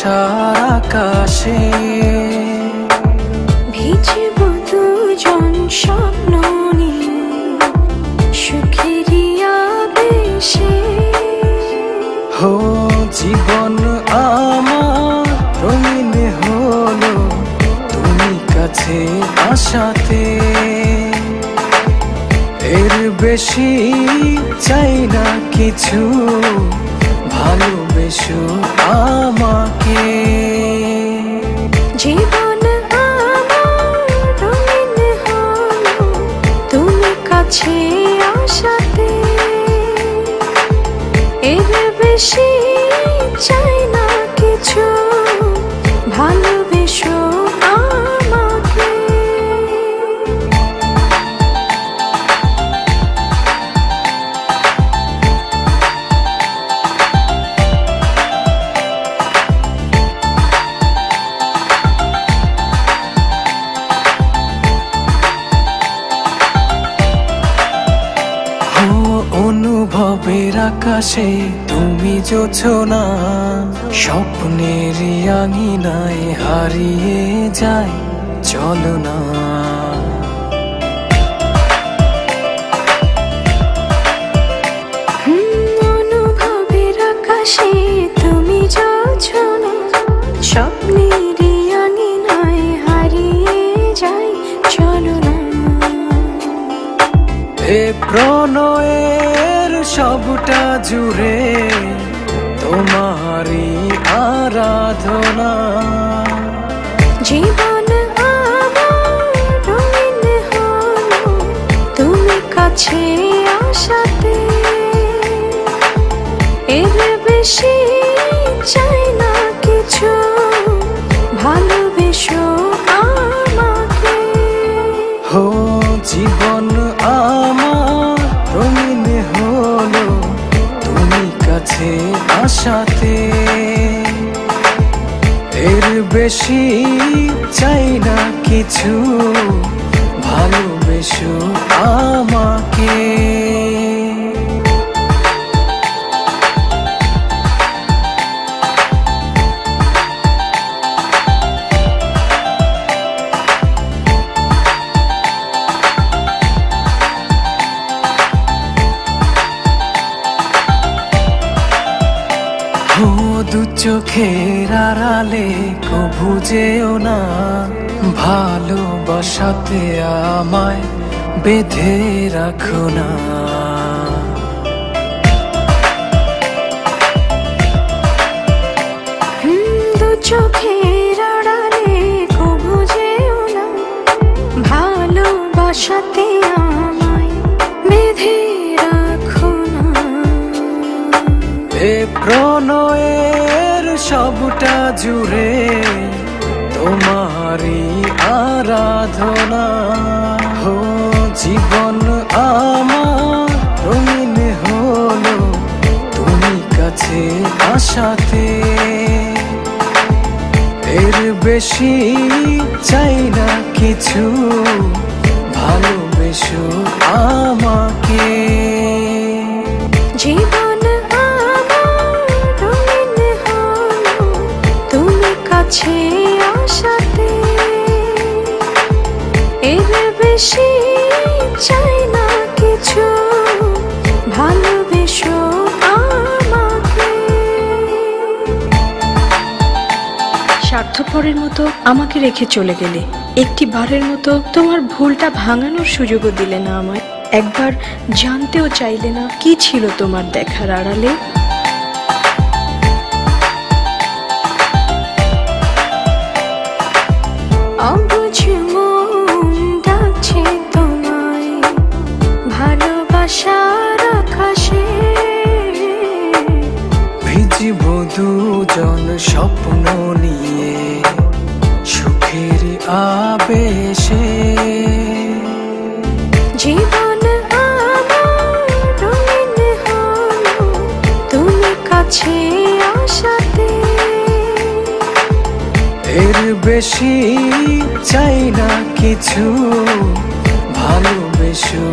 ভালোবাসার আকাশে ভিজব দুজন স্বপ্ন নিয়ে সুখেরই আবেশে। হো জীবন আমার রঙিন হলো তুমি কাছে আসাতে, এর বেশি চাই না কিছু, ভালোবেসো আমাকে। জীবন আমার রঙিন হলো তুমি কাছে আসাতে, এর বেশি চাই না কিছু, ভালোবেসো আমাকে। অনুভবের আকাশে তুমি জোছনা, স্বপ্নের আঙিনায় হারিয়ে যায় চলো না। অনুভবের আকাশে তুমি জোছনা, স্বপ্নের আঙিনায় হারিয়ে যায় চলো না। এ প্রণয়ের সবটা জুড়ে তোমারই আরাধনা। জীবন আমার রঙিন হলো তুমি কাছে আসাতে, এর বেশি চাই না কিছু, ভালোবেসো আমাকে। হো জীবন আমার রঙিন হলো তুমি কাছে আসাতে, এর বেশি চাই না কিছু, ভালোবেসো আমাকে। দু চোখের আড়ালে কভু যেও না, ভালোবাসাতে আমায় বেঁধে রাখো না। দু চোখের আড়ালে কভু যেও না, ভালোবাসাতে আমায় বেঁধে রাখো না। এ প্রণয়ের সবটা জুড়ে তোমারই আরাধনা। হো জীবন আমার রঙিন হলো তুমি কাছে আসাতে, এর বেশি চাই না কিছু, ভালোবেসো আমাকে। জীবন আমার রঙিন হলো তুমি কাছে আসাতে, এর বেশি চাই না কিছু, ভালোবেসো আমাকে। স্বার্থপরের মতো আমাকে রেখে চলে গেলে, একটি বারের মতো তোমার ভুলটা ভাঙানোর সুযোগও দিলে না আমায়। একবার জানতেও চাইলে না কি ছিল তোমার দেখার আড়ালে। অবুঝ মন ডাকছে তোমায় ভালোবাসার আকাশে, ভিজব দুজন স্বপ্ন নিয়ে সুখের আবেশে। জীবন আমার রঙিন হলো তুমি কাছে আসাতে, এর বেশি চাই না কিছু, ভালোবেসো